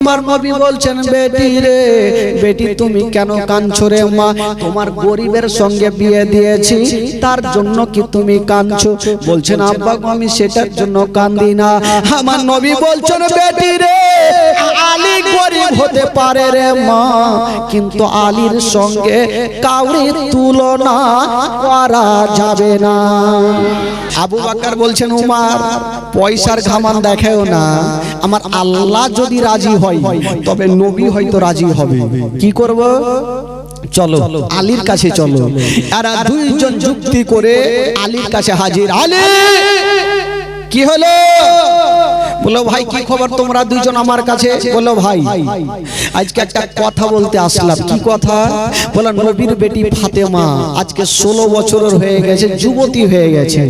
আমার নবী বলছেন, বেটি রে বেটি তুমি কেন কাঁদছো রে মা? তোমার গরিবের সঙ্গে বিয়ে দিয়েছি, তার জন্য কি তুমি কাঁদছো? বলছেন আব্বা আমি সেটার জন্য কাঁদি না। আমার নবী বলছেন, বেটি রে আলী গরিব হতে পারে রে মা, কিন্তু আলীর সঙ্গে কাউরির তুলনা করা যাবে না। আবু বকর বলছেন, উমার পয়সার ঘামান দেখাও না, আমার আল্লাহ যদি রাজি হয় তবে নবী হয়তো রাজি হবে। কি করব? চলো আলীর কাছে চলো। এরা দুইজন যুক্তি করে আলীর কাছে হাজির। আলী কি হলো? বলো ভাই কি খবর তোমরা দুইজন আমার কাছে? বলো ভাই আজকে একটা কথা বলতে আসলাম। কি কথা? বলো নবীর বেটি ফাতেমা আজকে 16 বছরের হয়ে গেছে, যুবতী হয়ে গেছে।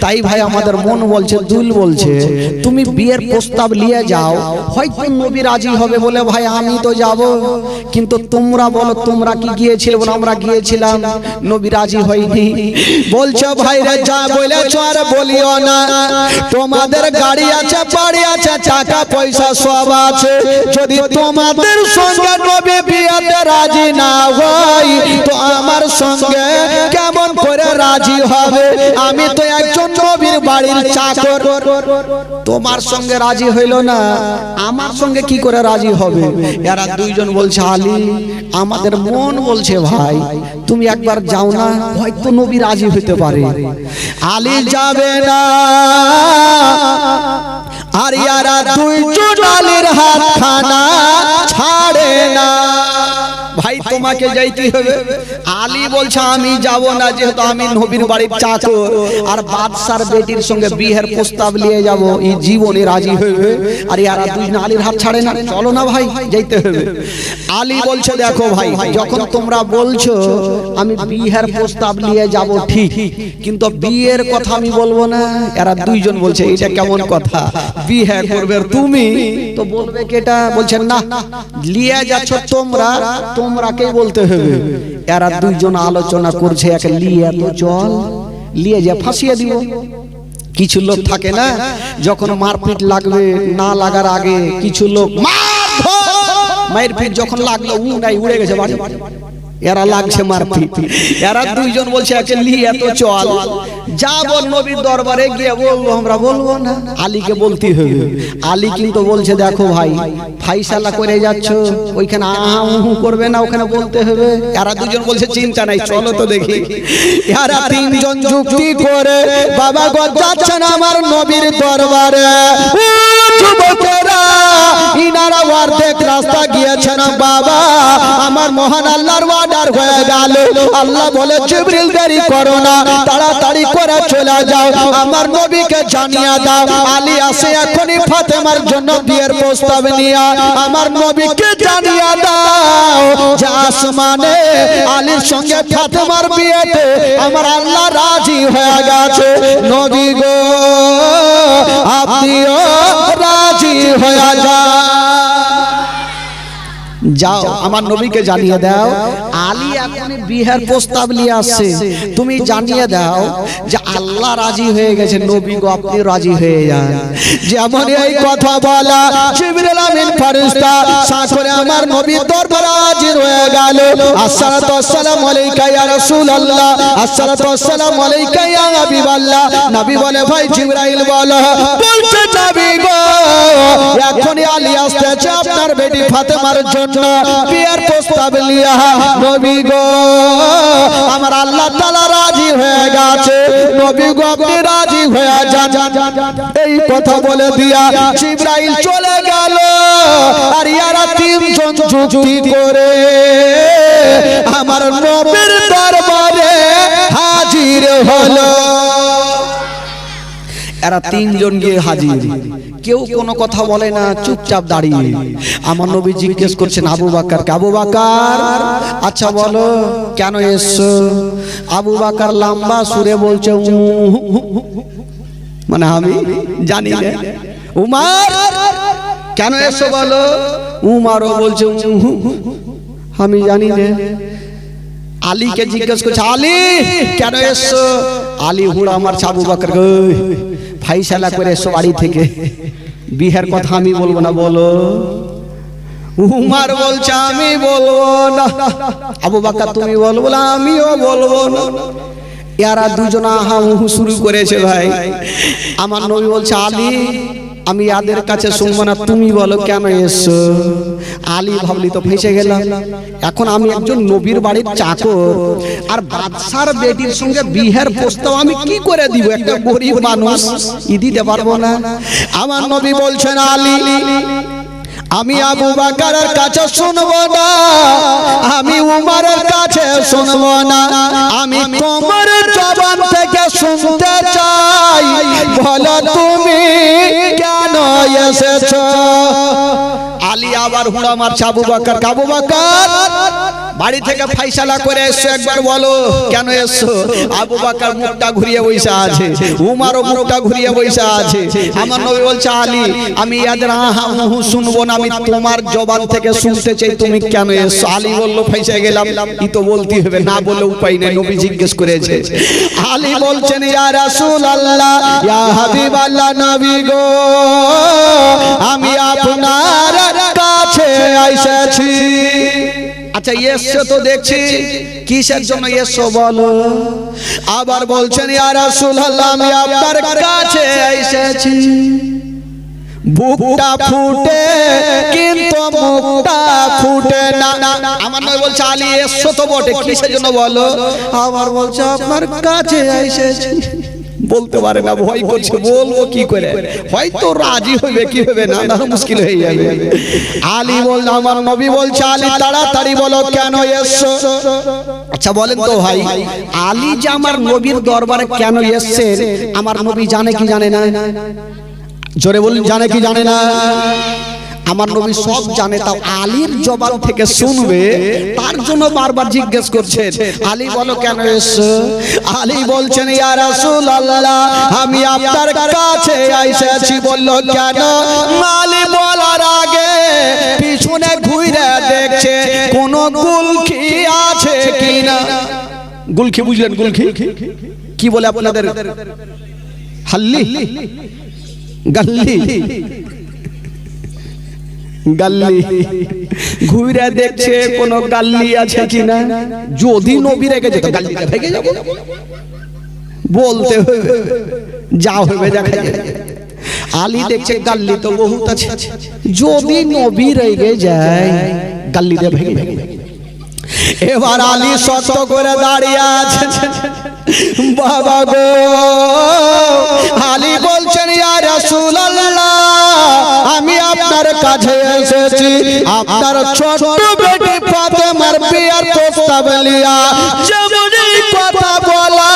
তাই ভাই আমাদের মন বলছে, দুল বলছে তুমি বিয়ের প্রস্তাব নিয়ে যাও, হয়তো নবী রাজি হবে। বলে ভাই আমি তো যাব, কিন্তু তোমরা বলো তোমরা কি গিয়েছিলে? বলো আমরা গিয়েছিলাম, নবী রাজি হয়নি। বলছো ভাই রে যা বলেছো আর বলিও না, তোমাদের গাড়ি আছে, বাড়ি আছে, টাকা পয়সা সব আছে, যদি তোমাদের সঙ্গে নবী বিয়েতে রাজি না হয় তো আমার সঙ্গে কেমন করে রাজি হবে? আমি তো একজন নবীর বাড়ির চাকর, তোমার সঙ্গে রাজি হইল না, আমার সঙ্গে কি করে রাজি হবে? এরা দুইজন বলছে, আলী আমাদের মন বলছে ভাই তুমি একবার যাও না, হয়তো নবী রাজি হইতে পারে। আলী যাবে না, আর ইয়ারা দুইজন আলীর হাত খানা ছাড়ে না। ভাই তোমাকে যাইতে হবে। আলী বলছে আমি যাব না, যেহেতু আমি নবীর বাড়ির চাকর আর বাদশার বেটির সঙ্গে বিয়ের প্রস্তাব নিয়ে যাব, এই জীবনে রাজি হবে। আর ইয়ারা দুইজন আলীর হাত ছাড়ে না, চলো না ভাই যাইতে হবে। আলী বলছে দেখো ভাই যখন তোমরা বলছো আমি বিয়ের প্রস্তাব নিয়ে যাব ঠিক, কিন্তু বিয়ের কথা আমি বলবো না। এরা দুইজন বলছে এটা কেমন কথা? বিয়ে করবে তুমি তো বলবে কেটা? বলছেন না লিয়ে যাচ্ছ তোমরা, তোমরাকেই বলতে হবে। এরা দুইজন আলোচনা করছে, একে লিয়ে তো চল, লিয়ে যা ফাঁসিয়ে দিব। কিছু লোক থাকে না যখন মারপিট লাগবে না লাগার আগে কিছু লোক মায়ের পিঠ যখন লাগলো উড়ে গেছে বাড়ি, এরা লাগছে মারপিট। এরা দুইজন বলছে একে লিয়ে তো চল, যা বল নবীর দরবারে গিয়ে বলবো, আমরা বলবো না, আলীকে বলতে হবে। আলী কিন্তু বলছে দেখো ভাই ফাইসালা করে যাচ্ছ, ওইখানে আহু করবে না, ওখানে বলতে হবে। এরা দুজন বলছে চিন্তা নাই চলো তো দেখি। এরা তিনজন যুক্তি করে বাবা গো যাচ্ছেন আমার নবীর দরবারে। যুবকেরা ইনারা অর্ধেক রাস্তা গিয়েছেন, বাবা আমার মহান আল্লাহর অর্ডার হয়ে গেল। আল্লাহ বলে জিবরিল দেরি করো না, তাড়াতাড়ি করে চলে যাও, আমার নবীকে জানিয়ে দাও আলী আসে এখনই ফাতেমার জন্য বিয়ের প্রস্তাব নিয়ে। আমার নবীকে জানিয়ে দাও যে আসমানে আলীর সঙ্গে ফাতেমার বিয়েতে আমার আল্লাহ রাজি হয়ে গেছে। নবী গো আপনিও রাজি হয়ে যাও, আমার নবীকে জানিয়ে দাও আলী এখনই বিয়ের প্রস্তাব নিয়ে আসছে, তুমি জানিয়ে দাও যে আল্লাহ রাজি হয়ে গেছে, নবী গো আপনি রাজি হয়ে যান। যেমন এই কথা বলা জিবরিল আমিন ফেরেশতা সাথে আমার নবীর দরবারে হাজির হয়ে গেল। আসসালাতু ওয়াসসালামু আলাইকা ইয়া রাসূলুল্লাহ, আসসালাতু ওয়াসসালামু আলাইকা ইয়া হাবিবাল্লাহ। নবী বলে ভাই জিবরাইল বলো। বলছে নবী গো এখনই আলী আসছে আপনার বেটি ফাতেমার জন্য বিয়ের প্রস্তাব নিয়ে। নবী গো আমার আল্লাহ তাআলা রাজি হয়ে গেছে, নবী গো আপনি রাজি হয়ে যান। এই কথা বলে দিয়া জিবরাইল চলে গেল। আর ইয়ারা তিনজন যুক্তি করে আমার নবীর দরবারে হাজির হলো। এরা তিনজন গিয়ে হাজির, কেউ কোনো কথা বলে না, চুপচাপ দাঁড়িয়ে। আমার নবী জিজ্ঞেস করছেন আবু বকরকে, আবু বকর আচ্ছা বলো কেন এসছো? আবু বকর লম্বা সুরে বলছে মানে আমি জানি না। উমর কেন এসছো বলো? উমরও বলছে আমি জানি না। আলীকে জিজ্ঞেস করছে আলী কেন এসছো? আলী হুড়া আমার আবু বকর ফাইসালা করে এসো বাড়ি থেকে, বিয়ের কথা আমি বলবো না, বলো উমার বলছে আমি বলবো না। আবু বকর তুমি বলবো না, আমিও বলবো না। এরা দুজন আহা উহু শুরু করেছে ভাই। আমার নবী বলছে আলী আমি এদের কাছে শুনবো না, তুমি বলো কেন এসছো। আলী ভাবলি তো ফেঁসে গেলাম, এখন আমি একজন নবীর বাড়ির চাকর আর বাদশার বেটির সঙ্গে বিয়ের প্রস্তাব আমি কি করে দিব, একটা গরিব মানুষ দিতে পারবো না। আমার নবী বলছেন আলী আমি আবু বকরের কাছে শুনবো না, আমি উমরের কাছে শুনবো না, আমি তোমার জবান থেকে শুনতে চাই, বলো তুমি কেন এসেছো। আলী আবার হুড়া মারছে আবু বকর, আবু বকর বাড়ি থেকে ফয়সালা করে এসছো, একবার বলো কেন এসছো। আবু বকর মুখটা ঘুরিয়ে বসে আছে, উমরও মুখটা ঘুরিয়ে বসে আছে। আমার নবী বলছে আলী আমি এদের আহা উহু শুনবো না, আমি তোমার জবান থেকে শুনতে চাই, তুমি কেন এসছো। আলী বলল ফেঁসে গেলাম, ই তো বলতে হবে, না বলে উপায় নেই। নবী জিজ্ঞেস করেছে, আলী বলছেন ইয়া রাসূলুল্লাহ ইয়া হাবিবাল্লাহ নবী গো আমি আপনার কাছে এসেছি। আচ্ছা এসছো তো দেখছি, কিসের জন্য এসছো বলো। আবার বলছেন ইয়া রাসূলুল্লাহ আমি আপনার কাছে এসেছি বুকটা ফুটে কিন্তু মুখটা ফুটে না। আমার নবী বলছে আলী এসছো তো বটে, কিসের জন্য বলো। আবার বলছে আপনার কাছে এসেছি। বলতে পারে না, ভয় করছে, বলবো কি করে, হয়তো রাজি হবে কি হবে না, না মুশকিল হয়ে যাবে। আলী বলল, আমার নবী বলছে আলী তাড়াতাড়ি বলো কেন এসছো। আচ্ছা বলেন তো ভাই, আলী যে আমার নবীর দরবারে কেন এসছে আমার নবী জানে কি জানে না? জোরে বলুন, জানে কি জানে না? আমার নবী সব জানে, তাও আলীর জবান থেকে শুনবে তার জন্য বারবার জিজ্ঞেস করছেন আলী বলো কেন এসছো। আলী বলছেন ইয়া রাসূলুল্লাহ আমি আপনার কাছে এসেছি। বলল কেন। আলী বলার আগে পিছনে ঘুরে দেখছে কোন গুলখি আছে কিনা। গুলখি বুঝলেন? গুলখি কি বলে আপনাদের? হাল্লি, গাল্লি, গাল্লি। ঘুরে দেখছে কোন গাল্লি আছে কিনা। যদি নবী রেখে যেত গাল্লিটা ভেঙে যাবে, বলতে হবে যা হবে দেখা যাবে। আলী দেখছে গাল্লি তো বহুত আছে, যদি নবী রেগে যায় গাল্লিটা ভেঙে যাবে। এবার আলী শক্ত করে দাঁড়িয়ে আছে। বাবা গো, আলী বলছেন ইয়া রাসূলুল্লাহ আমি আপনার কাছে এসেছি আপনার ছোট বেটি ফাতেমার বিয়ের প্রস্তাব লিয়া। যেমনই কথা বলা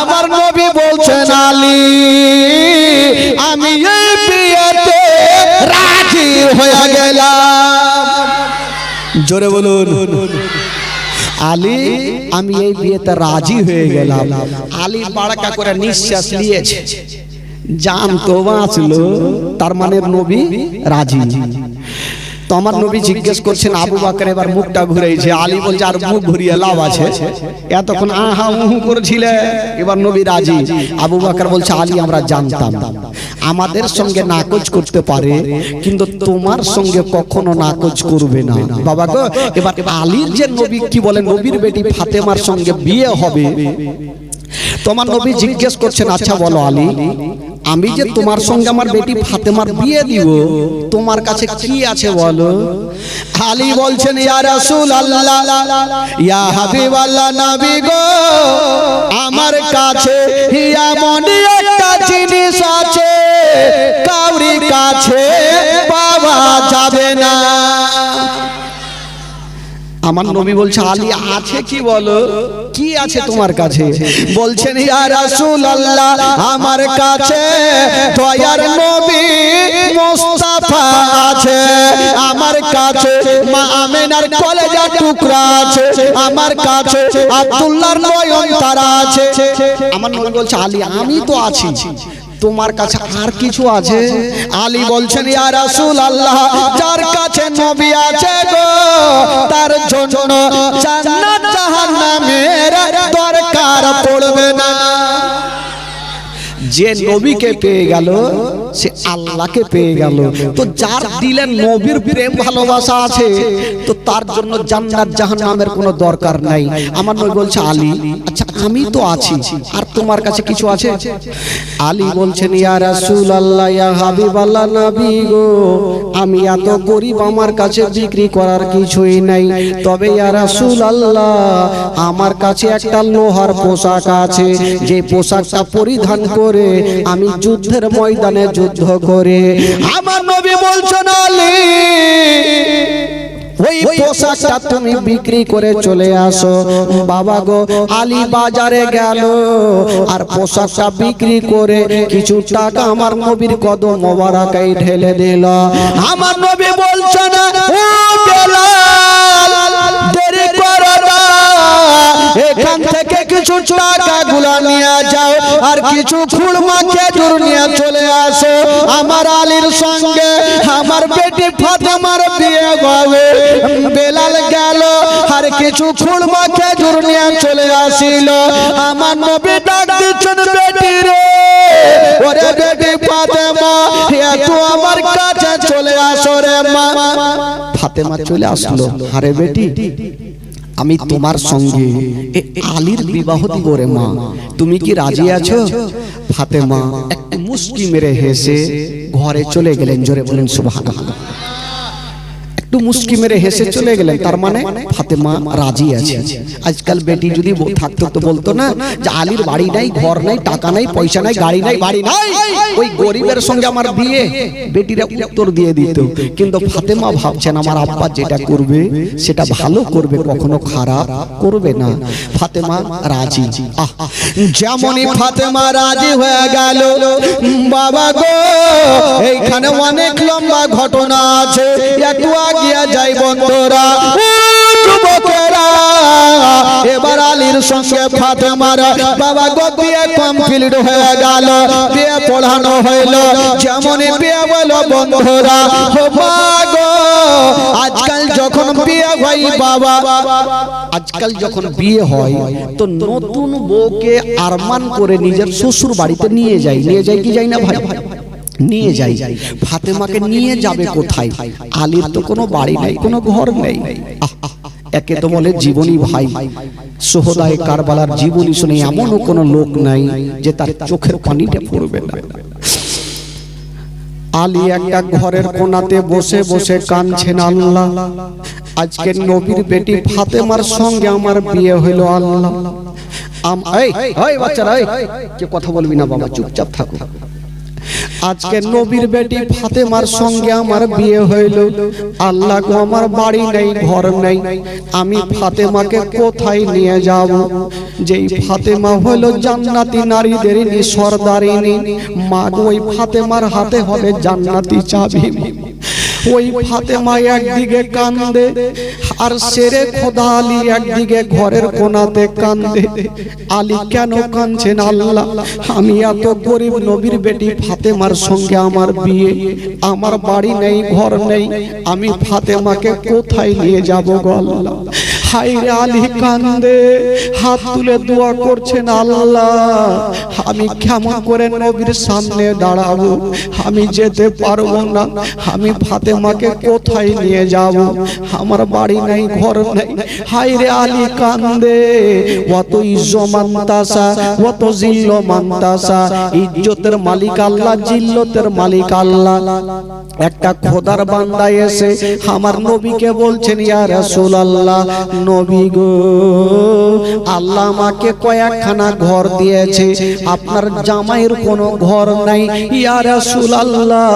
আমার নবী বলছেন আলী আমি এই বিয়েতে রাজি হয়ে গেলাম। জোরে বলুন, আলী আমি এই বিয়েতে রাজি হয়ে গেলাম। আলী বাড়কা করে নিঃশ্বাস নিয়েছে, জান তো বাঁচলো, তার মানে নবী রাজি। তো আমার নবী জিজ্ঞেস করছেন আবু বকর এবার মুখটা ঘুরেছে। আলী বলছে আর মুখ ঘুরিয়ে লাভ আছে, এতক্ষণ আহা উহু করেছিলে, এবার নবী রাজি। আবু বকর বলছে আলী আমরা জানতাম আমাদের সঙ্গে নাকচ করতে পারে কিন্তু তোমার সঙ্গে কখনো নাকচ করবে না। বাবা গো, এবার আলীর যে নবী কি বলেন নবীর বেটি ফাতেমার সঙ্গে বিয়ে হবে, তোমার নবী জিজ্ঞেস করছেন আচ্ছা বলো আলী আমি যে তোমার সঙ্গে আমার বেটি ফাতেমার বিয়ে দিব তোমার কাছে কি আছে বলো। আলী বলছেন ইয়া রাসূলুল্লাহ ইয়া হাবিবাল্লাহ নবী গো আমার কাছে এমন একটা জিনিস আছে কাউরি কাছে পাওয়া যাবে না। আমার নবী বলছে আলী আছে কি বলো, কি আছে তোমার কাছে? বলছেন ইয়া রাসূলুল্লাহ আমার কাছে দয়ার নবী মুস্তাফা আছে, আমার কাছে মা আমিনার কলেজা টুকরা আছে, আমার কাছে আব্দুল্লাহর নয়ন তারা আছে। আমার নবী বলছে আলী আমি তো আছি, তোমার কাছে আর কিছু আছে? আলী বলছেন ইয়া রাসূলুল্লাহ যার কাছে নবী আছে গো তার জন্য জান্নাত জাহান্নামের দরকার পড়বে না। যে নবীকে পেয়ে গেল সে আল্লাহকে পেয়ে গেল। তো যার দিলে নবীর প্রেম ভালোবাসা আছে তো তার জন্য জান্নাত জাহান্নামের কোনো দরকার নাই। আমার নবী বলছে আলী, আচ্ছা আমি তো আছি, আর তোমার কাছে কিছু আছে? আলী বলছেন ইয়া রাসূলুল্লাহ, ইয়া হাবিবাল্লাহ, নবী গো, আমি এত গরিব, আমার কাছে বিক্রি করার কিছুই নাই। তবে ইয়া রাসূলুল্লাহ, আমার কাছে একটা লোহার পোশাক আছে, যে পোশাকটা পরিধান করে আমি যুদ্ধের ময়দানে যুদ্ধ করে। আমার নবী বলছেন আলী, ওই পোশাকটা তুমি বিক্রি করে চলে আসো। বাবা গো, আলী বাজারে গেল আর পোশাকটা বিক্রি করে কিছু টাকা আমার নবীর কদম মোবারকায় ঢেলে দিল। আমার নবী বলছেন ও বেলাল, দেরি করো না, এখান থেকে কিছু টাকা গুলা নিয়ে যাও আর কিছু খুরমা খেজুর নিয়ে চলে আসো। আমার আলীর সঙ্গে আমার বেটি ফাতেমার বিয়ে হবে। বেলাল গেল আর কিছু খুরমা খেজুর নিয়ে চলে আসিল। আমার নবী ডাক দিচ্ছেন, বেটি রে, ওরে বেটি ফাতেমা, একটু আমার কাছে চলে আসো রে মা। ফাতেমা চলে আসলো, আরে বেটি, আমি তোমার সঙ্গে আলীর বিবাহ দিব রে মা, তুমি কি রাজি আছো? ফাতেমা একটু মুস্কি মেরে হেসে ঘরে চলে গেলেন। জোরে বলেন সুবহানাল্লাহ। একটু মুস্কি মেরে হেসে চলে গেলেন, তার মানে ফাতেমা রাজি আছে। আজকাল বেটি যদি থাকতো তো বলতো না যে আলীর বাড়ি নাই, ঘর নাই, টাকা নাই, পয়সা নাই, গাড়ি নাই, বাড়ি নাই, ওই গরিবের সঙ্গে আমার বিয়ে, বেটিরা উত্তর দিয়ে দিত। কিন্তু ফাতেমা ভাবছেন আমার আব্বা যেটা করবে সেটা ভালো করবে, কখনো খারাপ করবে না। ফাতেমা রাজি। যেমনই ফাতেমা রাজি হয়ে গেল, বাবা গো, এইখানে অনেক লম্বা ঘটনা আছে, একটু গিয়া যাই বন্ধুরা, যুবকেরা। এবার আলীর সঙ্গে ফাতেমার বাবা গো বিয়ে কমপ্লিট হয়ে গেল, বিয়ে পড়ানো হইল। যেমনই বিয়ে হইল বন্ধুরা, ও মা গো, আজকাল যখন বিয়ে হয় বাবা, আজকাল যখন বিয়ে হয় তো নতুন বউকে আরমান করে নিজের শ্বশুর বাড়িতে নিয়ে যায়। নিয়ে যায় কি যায় না ভাই? নিয়ে যাই। ফাতেমাকে নিয়ে যাবে কোথায়? আলীর তো কোনো বাড়ি নাই, কোনো ঘর নেই। একে তো বলে জীবনী ভাই, সোহদায়ে কারবালার জীবনী শুনে এমনও কোনো লোক নাই যে তার চোখের পানিটা পড়বে না। আলী একটা ঘরের কোণাতে বসে বসে কাঁদছেন, আল্লাহ, আজকে নবীর বেটি ফাতেমার সঙ্গে আমার বিয়ে হইল। আল্লাহ, এই বাচ্চারা, কে কথা বলবি না বাবা, চুপচাপ থাকো। আজকে নবীর বেটি ফাতেমার সঙ্গে আমার বিয়ে হইল। আল্লাহ গো, আমার বাড়ি নেই, ঘর নেই, আমি ফাতেমাকে কোথায় নিয়ে যাব? যেই ফাতেমা হইল জান্নাতি নারীদের সরদারিনী মা গো, ওই ফাতেমার হাতে হবে জান্নাতি চাবি। ওই ফাতেমা একদিকে কান্দে আর শেরে খোদা আলী একদিকে ঘরের কোণাতে কান্দে। আলী কেন কাঁদছেন? আল্লাহ, আমি এত গরিব, নবীর বেটি ফাতেমার সঙ্গে আমার বিয়ে, আমার বাড়ি নেই, ঘর নেই, আমি ফাতেমাকে কোথায় নিয়ে যাব গো আল্লাহ? হায়রে আলী কান্দে, হাত তুলে দোয়া করছেন, আল্লাহ, আমি কেমন করে নবীর সামনে দাঁড়াবো? আমি যেতে পারবো না, আমি ফাতেমাকে কোথায় নিয়ে যাব? আমার বাড়ি নাই, ঘর নাই। হায়রে আলী কান্দে। অত ইজ্জত মানতাসা, অত জিল্ল মানতাসা। ইজ্জতের মালিক আল্লাহ, জিল্লতের মালিক আল্লাহ। একটা খোদার বান্দা এসে আমার নবীকে বলছেন, ইয়া রাসূলুল্লাহ, নবী গো, আল্লাহ আমাকে কয়েকখানা ঘর দিয়েছে, আপনার জামাইয়ের কোনো ঘর নাই। ইয়া রাসূলুল্লাহ,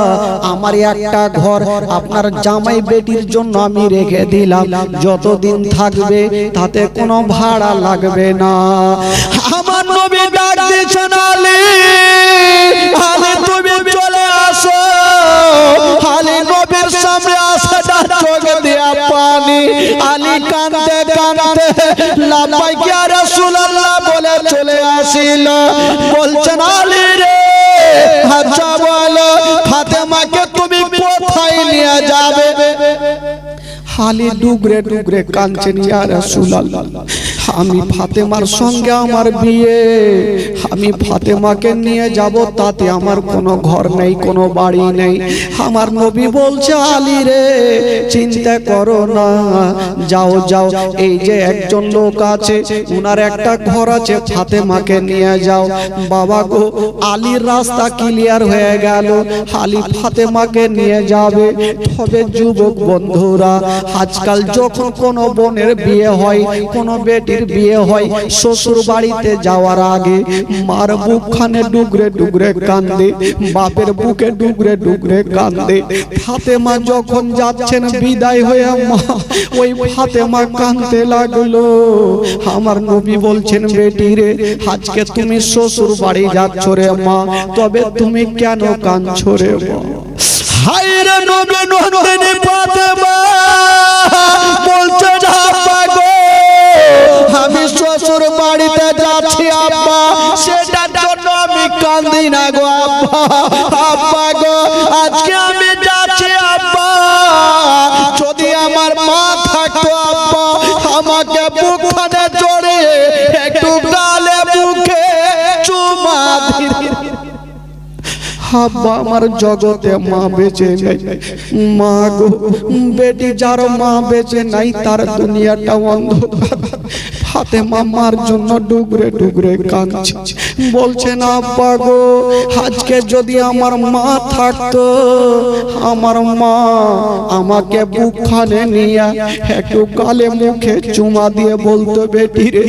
আমার একটা ঘর আপনার জামাই বেটির জন্য আমি রেখে দিলাম, যতদিন থাকবে তাতে কোনো ভাড়া লাগবে না। আমার নবী ডাক দিয়েছেন, আলী, আলী তুমি চলে আসো। আলী নবীর সামনে আসাটা চোখ দিয়া পানি। আলী কাঁদতে কাঁদতে লাব্বাইক ইয়া রাসূলুল্লাহ বলে চলে আসিল। বলছেন, আলী রে, আচ্ছা বলো ফাতেমাকে তুমি কোথায় নিয়ে যাবে? আলী ডুগরে ডুগরে কাঁদছেন, ইয়া রাসূলুল্লাহ, আমি ফাতেমার সঙ্গে আমার বিয়ে, আমি ফাতেমাকে নিয়ে যাব, তাতে আমার কোনো ঘর নেই, কোনো বাড়ি নেই। আমার নবী বলছে আলী রে চিন্তা করো না, যাও যাও, এই যে একজন লোক আছে উনার একটা ঘর আছে, ফাতেমাকে নিয়ে যাও। বাবা গো, আলীর রাস্তা ক্লিয়ার হয়ে গেল, আলী ফাতেমাকে নিয়ে যাবে। তবে যুবক বন্ধুরা, আজকাল যখন কোনো বোনের বিয়ে হয়, কোনো বেটির বিয়ে হয়, শ্বশুর বাড়িতে যাওয়ার আগে মার বুকখানে ডুগরে ডুগরে কান্দে, বাপের বুকে ডুগরে ডুগরে কান্দে। ফাতেমা যখন যাচ্ছেন বিদায় হয়ে মা, ওই ফাতেমা কাঁদতে লাগলো। আমার নবী বলছেন বেটি রে, আজকে তুমি শ্বশুর বাড়ি যাচ্ছ রে মা, তবে তুমি কেন কাঁদছো রে মা? হায় রে নবী নন্দিনী ফাতেমা বলছে না পাগো, আমি শ্বশুর বাড়িতে যাচ্ছি আব্বা, সেটার জন্য আমি কাঁদি না গো আব্বা। আব্বা গো, আজকে আমি যাচ্ছি আব্বা, যদি আমার মা থাকতো আব্বা, আমাকে বুকখানে জড়িয়ে একটু গালে বুকে চুমা দিত। আব্বা আমার জগতে মা বেঁচে নেই, মা গো, বেটি যার মা বেঁচে নাই তার দুনিয়াটা অন্ধকার। ফাতেমা মার জন্য ডুগরে ডুগরে কাঁদছে, বলছে না আব্বা গো, আজকে যদি আমার মা থাকতো, আমার মা আমাকে বুকখানে নিয়ে একটু গালে মুখে চুমা দিয়ে বলতো বেটি রে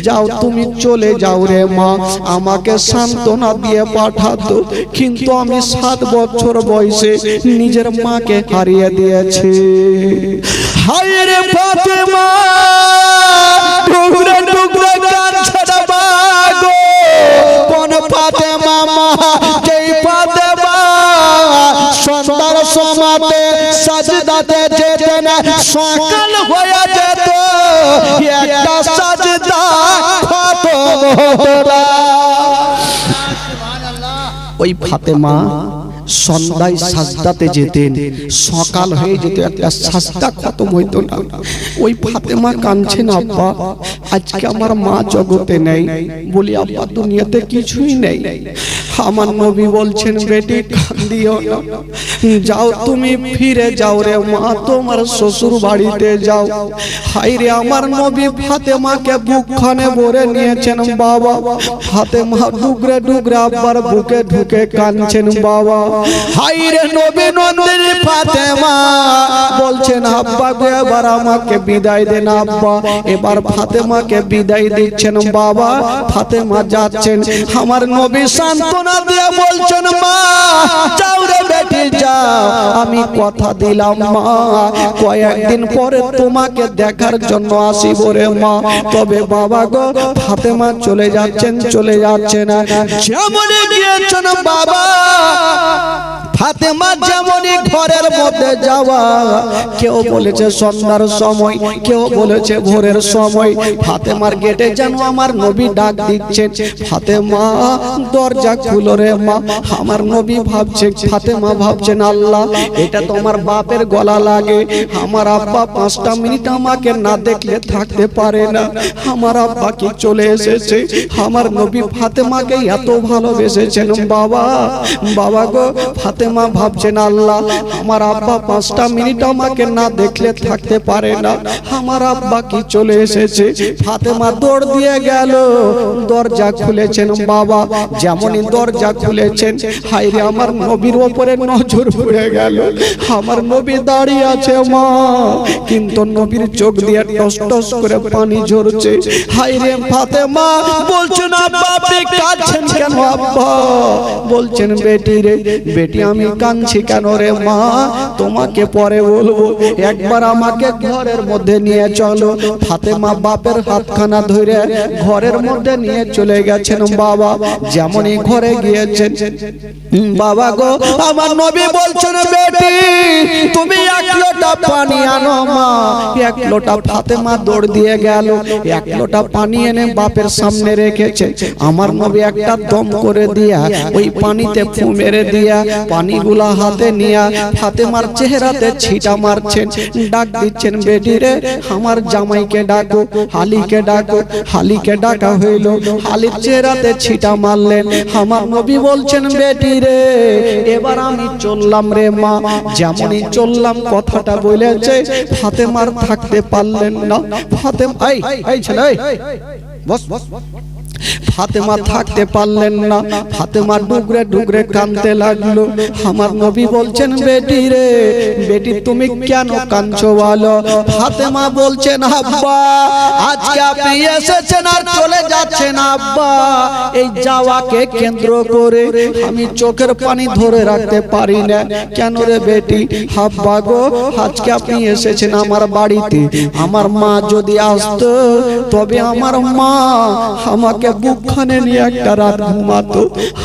যাও, তুমি চলে যাও রে মা, আমাকে সান্ত্বনা দিয়ে পাঠাতো। কিন্তু আমি 7 বছর বয়সে নিজের মাকে হারিয়ে দিয়েছি। হায় রে ফাতেমা টুকরে টুকরে কাঁদছে না গো, কোন ফাতেমা মা? যেই ফাতেমা সন্ধ্যার সময়তে সাজদাতে যেতেন, সকাল হয়ে যেত একটা সাজদা খতম হতো না। ওই ফাতেমা সন্ধ্যায় সাজদাতে যেতেন, সকাল হয়ে যেত একটা সাজদা খতম হইতো না। ওই ফাতেমা কাঁদছেন আব্বা, আজকে আমার মা জগতে নেই। বলি আব্বা দুনিয়াতে কিছুই নেই। আমার নবী বলছেন বেটি কাঁদিও না, যাও তুমি ফিরে যাও রে মা, তোমার শ্বশুর বাড়িতে যাও। হায় রে, আমার নবী ফাতেমাকে বুকখানে ভরে নিয়েছেন বাবা। ফাতেমা ডুগরে ডুগরে আব্বার বুকে ঢুকে কাঁদছেন বাবা। হায় রে নবী নন্দিনী ফাতেমা বলছেন আব্বা গো, এবার আমাকে বিদায় দেন আব্বা। এবার ফাতেমাকে বিদায় দিচ্ছেন বাবা। ফাতেমা যাচ্ছেন, আমার নবী সান্ত্বনা দিয়ে বলছেন মা যাও রে বেটি যাও, আমি কথা দিলাম মা কয়েকদিন পরে তোমাকে দেখার জন্য আসিব রে মা। তবে বাবা গো, ফাতেমা চলে যাচ্ছেন, চলে যাচ্ছে না, যেমনই গিয়েছেন বাবা। ফাতেমা যেমনই ঘরের মধ্যে যাওয়া, কেউ বলেছে সন্ধ্যার সময়, কেউ বলেছে ভোরের সময়। ফাতেমার গেটে যেন আমার নবী ডাক দিচ্ছেন, ফাতেমা দরজা খুলো রে মা। আমার নবী ভাবছে, ফাতেমা ভাবছেন আল্লাহ এটা তো আমার বাপের গলা লাগে, আমার আব্বা 5টা মিনিট আমাকে না দেখলে থাকতে পারে না, আমার আব্বা কি চলে এসেছে। আমার নবী ফাতেমাকে এত ভালোবেসেছেন বাবা। বাবা গো, ফাতেমা ভাবছেন আল্লাহ আমার আব্বা 5টা মিনিট আমাকে না দেখলে থাকতে পারে না, আমার আব্বা কি চলে এসেছে। ফাতেমা দৌড় দিয়ে গেল, দরজা খুলেছেন বাবা। যেমনই দরজা খুলেছেন, হায় রে আমার নবীর উপরে নজর পড়ে গেল। আমার নবী দাঁড়িয়ে আছে মা, কিন্তু নবীর চোখ দিয়ে টস টস করে পানি ঝরছে। হায় রে ফাতেমা বলছেন আব্বা আপনি কাঁদছেন কেন আব্বা? বলছেন বেটি রে, বেটি আমি কাঁদছি কেন রে মা তোমাকে পরে বলবো, একবার আমাকে ঘরের মধ্যে নিয়ে চলো। ফাতেমা বাপের হাতখানা ধরে ঘরের মধ্যে নিয়ে চলে গেছেন বাবা। যেমনই ঘরে গিয়েছেন বাবা গো, আমার নবী বলছেন বেটি তুমি 1 লোটা পানি আনো মা। 1 লোটা ফাতেমা দৌড় দিয়ে গেল, 1 লোটা পানি এনে বাপের সামনে রেখেছে। আমার নবী একটা দম করে দিয়া ওই পানিতে ফু মেরে দিয়া পানি পানিগুলা হাতে নিয়ে ফাতেমার চেহারাতে ছিটা মারছেন, ডাক দিচ্ছেন, বেটি রে আমার জামাইকে ডাকো, আলীকে ডাকো। আলীকে ডাকা হইল, আলীর চেহারাতে ছিটা মারলেন। আমার নবী বলছেন, বেটি রে এবার আমি চললাম রে মা। যেমনই চললাম কথাটা বলেছে, ফাতেমার থাকতে পারলেন না। ফাতেমা এই ছেলে বস বস, ফাতেমা থাকতে পারলেন না। ফাতেমা ডুগরে ডুগরে কাঁদতে লাগলো। আমার নবী বলছেন, বেটি রে বেটি তুমি কেন কাঁদছো বলো? ফাতেমা বলছেন, আব্বা আজকে আপনি এসেছেন আর চলে যাচ্ছেন আব্বা, এই যাওয়াকে কেন্দ্র করে আমি চোখের পানি ধরে রাখতে পারি না। কেন রে বেটি? আব্বা গো আজকে আপনি এসেছেন আমার বাড়িতে, আমার মা যদি আসতো তবে আমার মা আমাকে বুকখানে নিয়ে একটা রাত ঘুমাতো,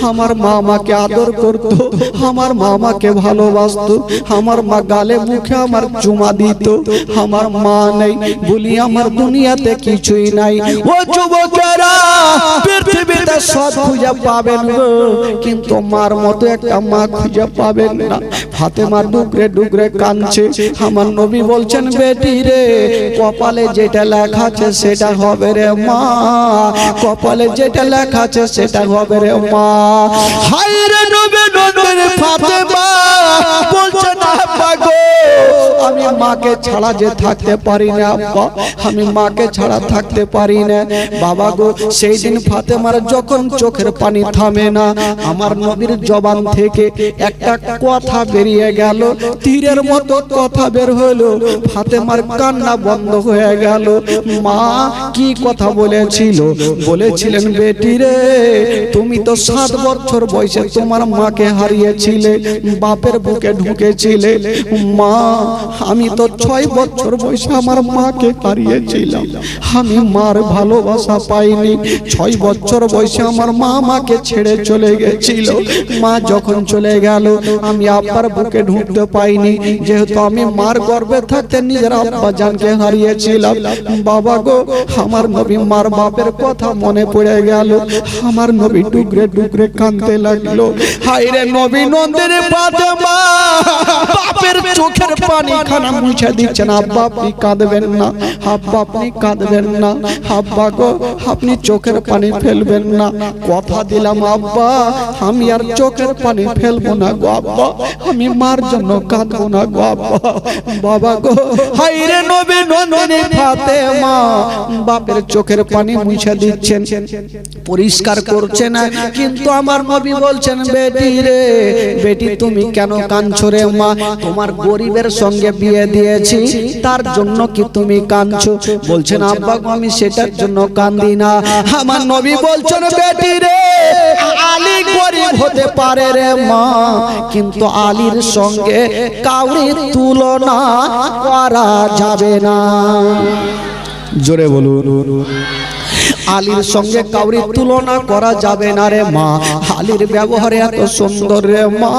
আমার মা আমাকে আদর করতো, আমার মা আমাকে ভালোবাসতো, আমার মা গালে মুখে আমার চুমা দিত। আমার মা নেই বলি আমার দুনিয়াতে কিছুই নাই। ও যুবকেরা পৃথিবীতে সব খুঁজে পাবেন গো, কিন্তু মার মতো একটা মা খুঁজে পাবেন না। ফাতেমা ডুগরে ডুগরে কাঁদছে। আমার নবী বলছেন, বেটি রে কপালে যেটা লেখা আছে সেটা হবে রে মা, কপালে যেটা লেখা আছে সেটা হবে রে মা। হায় রে নবী নবীর ফাতেমা বলছেন, আব্বা গো আমি মাকে ছাড়া যে থাকতে পারি না আব্বা, আমি মাকে ছাড়া থাকতে পারি না। বাবা গো সেই দিন ফাতেমার যখন চোখের পানি থামে না, আমার নবীর জবান থেকে একটা কথা বেরিয়ে গেল, তীরের মতো কথা বের হলো। ফাতেমার কান্না বন্ধ হয়ে গেল। মা কি কথা বলেছিল? বলেছিলেন, বেটি রে তুমি তো 7 বছর বয়সে তোমার মাকে হারিয়েছিলে, বাপের বুকে ঢুকেছিলে। মা আমি তো 6 বছর বয়সে আমার মাকে হারিয়েছিলাম, আমি মার ভালোবাসা পাইনি। 6 বছর বয়সে আমার মা আমাকে ছেড়ে চলে গেছিল। মা যখন চলে গেল আমি আব্বার বুকে ঢুকতে পাইনি, যেহেতু আমি মার গর্ভে থাকতে নিজের আব্বা জানকে হারিয়েছিলাম। বাবা গো আমার নবী মার বাপের কথা মনে পড়ে গেল। আমার নবী ডুগরে ডুগরে কাঁদতে লাগলো। হায় রে নবী নন্দের ফাতেমা বাপের চোখের পানি খানা মুছে দিচ্ছেন। আব্বা আপনি কাঁদবেন না, আব্বা আপনি কাঁদবেন না, আব্বা গো আপনি চোখের পানি ফেলবেন না। কথা দিলাম আব্বা আমি আর চোখের পানি ফেলবো না গো আব্বা, আমি মার জন্য কাঁদবো না গো আব্বা। বাবা গো হায় রে নবী নন্দিনী ফাতেমা বাপের চোখের পানি মুছে দিচ্ছেন, পরিষ্কার করছে না। কিন্তু আমার নবী বলছেন, বেটি রে বেটি তুমি কেন কাঁদছো রে মা? তোমার গরিবের সঙ্গে বিয়ে দিয়েছি তার জন্য কি তুমি কাঁদছো? বলছেন, আব্বা গো আমি সেটার জন্য কাঁদি না। আমার নবী বলছেন, বেটি রে আলী গরিব হতে পারে রে মা, কিন্তু আলীর সঙ্গে কাউরির তুলনা করা যাবে না। জোরে বলুন, আলীর সঙ্গে কাউরির তুলনা করা যাবে না রে মা। আলীর ব্যবহার এত সুন্দর রে মা।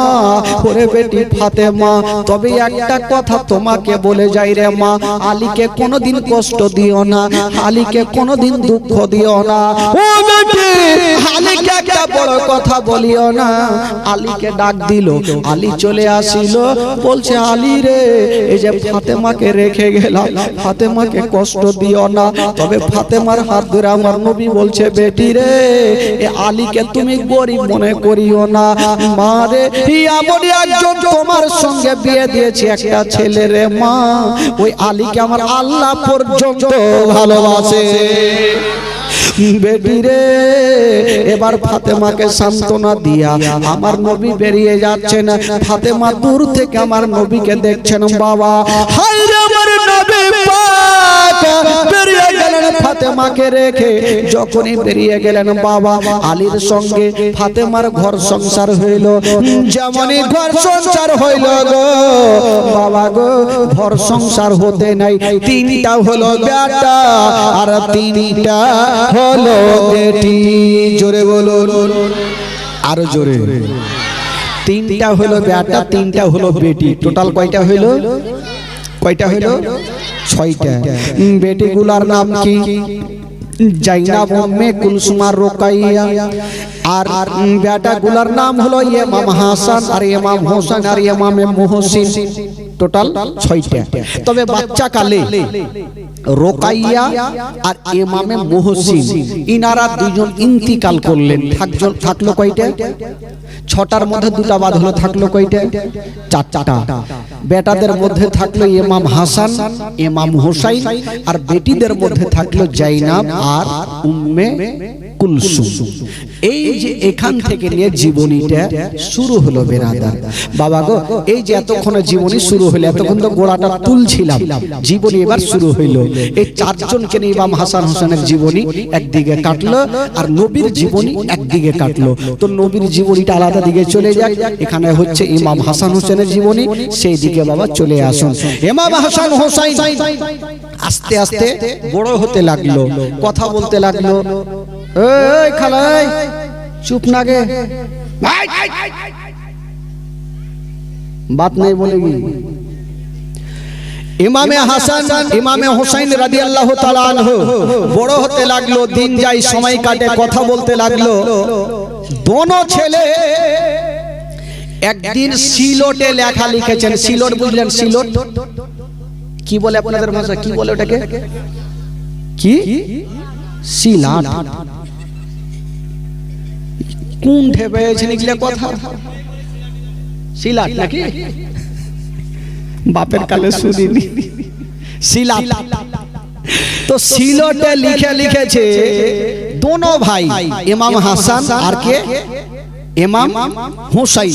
ওরে বেটি ফাতেমা তবে একটা কথা তোমাকে বলে যাই রে মা, আলীকে কোনোদিন কষ্ট দিও না, আলীকে কোনোদিন দুঃখ দিও না। ও বেটি আলীকে একটা বড় কথা বলিও না। আলীকে ডাক দিল, আলী চলে আসিল, বলছে, আলী রে এই যে ফাতেমাকে রেখে গেলাম, ফাতেমাকে কষ্ট দিও না। তবে ফাতেমার হাত ধরে আমার নবী বলছে, বেটি রে এ আলীকে তুমি গরিব মনে করিও না। মা রে এমনই একজন তোমার সঙ্গে বিয়ে দিয়েছি একটা ছেলে রে মা, ওই আলীকে আমার আল্লাহ পর্যন্ত ভালোবাসে। বেটি রে এবার ফাতেমাকে সান্ত্বনা দিয়া আমার নবী বেরিয়ে যাচ্ছেন। ফাতেমা দূর থেকে আমার নবীকে দেখছেন। বাবা হায় রে আমার নবী পাক বেরিয়ে গেলেন ফাতেমাকে রেখে। যখনই বেরিয়ে গেলেন বাবা আলীর সঙ্গে ফাতেমার ঘর সংসার হইল। যেমনই ঘর সংসার হইল গো বাবা গো, ঘর সংসার হতে নাই, 3টা হলো বেটা আর 3টা হলো বেটি। জোরে বলুন, আরো জোরে। 3টা হলো বেটা, 3টা হলো বেটি। টোটাল কয়টা হইল? কয়টা হইল? 6টা। বেটিগুলার নাম কি? জাইনাব উম্মে কুলসুম আর রোকাইয়া, আর বেটা গুলার নাম হলো ইমাম হাসান আর ইমাম হোসেন আর ইমাম মুহসিন, টোটাল 6টা। তবে বাচ্চা কালে রোকাইয়া আর ইমামে মুহসিন ইনারা দুজন ইন্তিকাল করলেন। থাকলো কয়টা? 6টার মধ্যে 2টা বাদ হলো, থাকলো কয়টা? 4টা। বেটাদের মধ্যে থাকলো ইমাম হাসান, ইমাম হোসাইন, আর বেটিদের মধ্যে থাকলো জাইনাব আর উম্মে কুলসুম। এই যে এখান থেকে নিয়ে জীবনীটা শুরু হলো বেরাদার। বাবা গো, এই যে এতক্ষণ জীবনী শুরু হলো, এতক্ষণ তো গোড়াটা তুলছিলাম, জীবনী এবার শুরু হইলো। এই 4 জনকে নিয়ে ইমাম হাসান হোসেনের জীবনী একদিকে কাটলো, আর নবীর জীবনী একদিকে কাটলো। তো নবীর জীবনীটা আলাদা দিকে চলে যাক, এখানে হচ্ছে ইমাম হাসান হোসেনের জীবনী, সেই দিকে বাবা চলে আসুন। ইমাম হাসান হোসেন আস্তে আস্তে বড় হতে লাগলো, কথা বলতে লাগলো। এই খালাই চুপ না গে, বাত নাই বলেগি। ইমামে হাসান ইমামে হোসেন রাদিয়াল্লাহু তাআলা আনহু বড় হতে লাগলো, দিন যায় সময় কাটে, কথা বলতে লাগলো। দোনো ছেলে একদিন সিলটে লেখা লিখেছেন। সিলট বুঝলেন? সিলট কি বলে আপনাদের ভাষা, কি বলে ওটাকে? কি সিলাট? কোন ঢেবে এগুলা কথা? সিলাট নাকি? বাপের কালে শুনিনি সিলাট। তো সিলটে লিখেছে দোনো ভাই, ইমাম হাসান আর কে ইমাম হোসেন,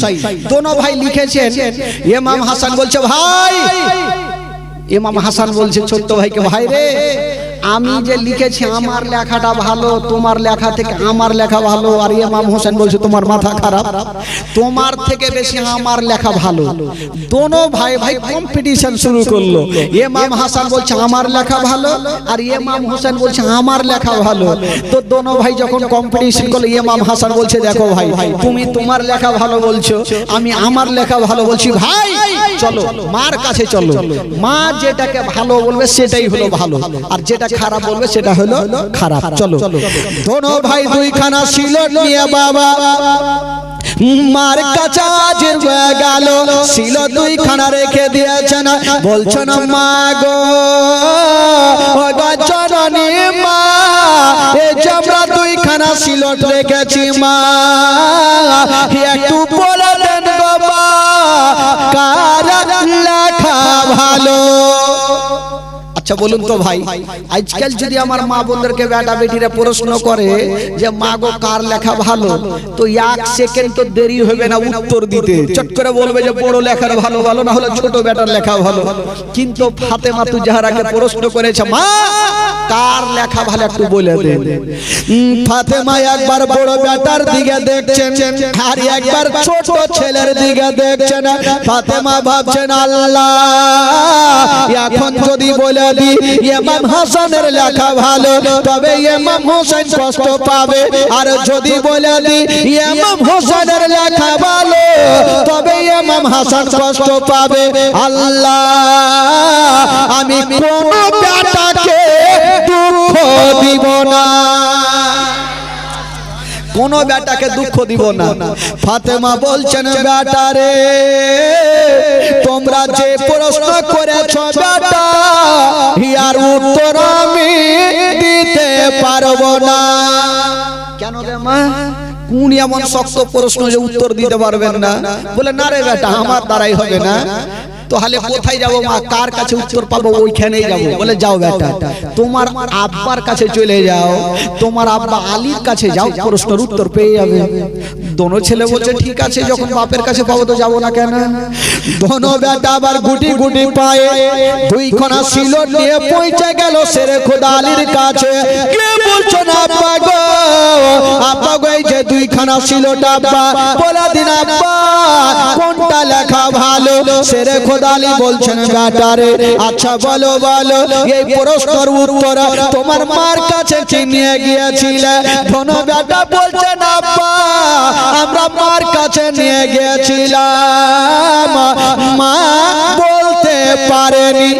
দোনো ভাই লিখেছেন। ইমাম হাসান বলছে ভাই, ইমাম হাসান বলছে ছোট্ট ভাইকে, ভাই রে আমি যে লিখেছি আমার লেখাটা ভালো, তোমার লেখা থেকে আমার লেখা ভালো। আর ইমাম হোসেন বলছে তোমার মাথা খারাপ, তোমার থেকে বেশি আমার লেখা ভালো। দোনো ভাই ভাই কম্পিটিশন শুরু করলো। ইমাম হাসান বলছে আমার লেখা ভালো, আর ইমাম হোসেন বলছে আমার লেখা ভালো। তো দোনো ভাই যখন কম্পিটিশন করলো, ইমাম হাসান বলছে দেখো ভাই, তুমি তোমার লেখা ভালো বলছো, আমি আমার লেখা ভালো বলছি, ভাই চলো মার কাছে চলো, মা যেটাকে ভালো বলবে সেটাই হলো ভালো, আর যেটা খারাপ বলবে সেটা হলো খারাপ। চলো দোনো ভাই দুইখানা সিলট নিয়ে বাবা মার কাছে হাজির হয়ে গেল। সিলট দুইখানা রেখে দিয়েছেন, বলছেন মা গো, ও গো জননী মা, এই যে আমরা দুইখানা সিলট রেখেছি মা, একটু বলে দেন গো মা, কার লেখা ভালো? আচ্ছা বলুন তো ভাই, আজকাল যদি আমার মা বোনদেরকে বেটা বেটিরা প্রশ্ন করে যে মা গো কার লেখা ভালো, তো 1 সেকেন্ড তো দেরি হবে না উত্তর দিতে, চট করে বলবে যে বড় লেখার ভালো ভালো, না হলে ছোট বেটার লেখা ভালো। কিন্তু ফাতেমা তু জাহরাকে প্রশ্ন করেছে মা কার লেখা ভালো একটু বলে দেন। ফাতেমা একবার বড় বেটার দিকে দেখছেন, আর একবার ছোট ছেলের দিকে দেখছেন। ফাতেমা ভাবছেন আল্লাহ এখন যদি বলে ইমাম হাসানের লেখা ভালো, তবে ইমাম হোসেন কষ্ট পাবে, আর যদি বলে দি ইমাম হোসেনের লেখা ভালো, তবে ইমাম হাসান কষ্ট পাবে। আল্লাহ আমি কোন বেটাকে দুঃখ দিব না, কোন বেটাকে দুঃখ দিব না। ফাতেমা বলছেন বেটারে তোমরা যে প্রশ্ন করেছ বেটা, ইয়ার উত্তর আমি দিতে পারবো না। কেন রে মা, কোন এমন শক্ত প্রশ্ন যে উত্তর দিতে পারবেন না? বলে না রে বেটা আমার দ্বারাই হবে না। তাহলে কোথায় যাব মা, কার কাছে উত্তর পাবো? ওইখানেই যাব। বলে যাও বেটা তোমার আব্বার কাছে চলে যাও, তোমার আব্বা আলীর কাছে যাও, প্রশ্নের উত্তর পেয়ে যাবে। দোনো ছেলে বলছে ঠিক আছে, যখন বাপের কাছে পাবো তো যাবো না কেন। দোনো বেটা আবার গুটি গুটি পায়ে দুইখানা সিলট নিয়ে পৌঁছে গেল শেরে খোদা আলীর কাছে। কে বলছো না আব্বা গো, আব্বা গো এই যে দুইখানা সিলট আব্বা, বলে দিন আব্বা কোনটা লেখা ভালো। শেরে খোদা আলী বলছেন বেটারে আচ্ছা বলো বলো এই প্রশ্নের উত্তর তোমার মার কাছে কি নিয়ে গিয়েছিলে? দোনো বেটা বলছেন আব্বা আমরা মার কাছে নিয়ে গিয়েছিলাম, মা বলতে পারেনি।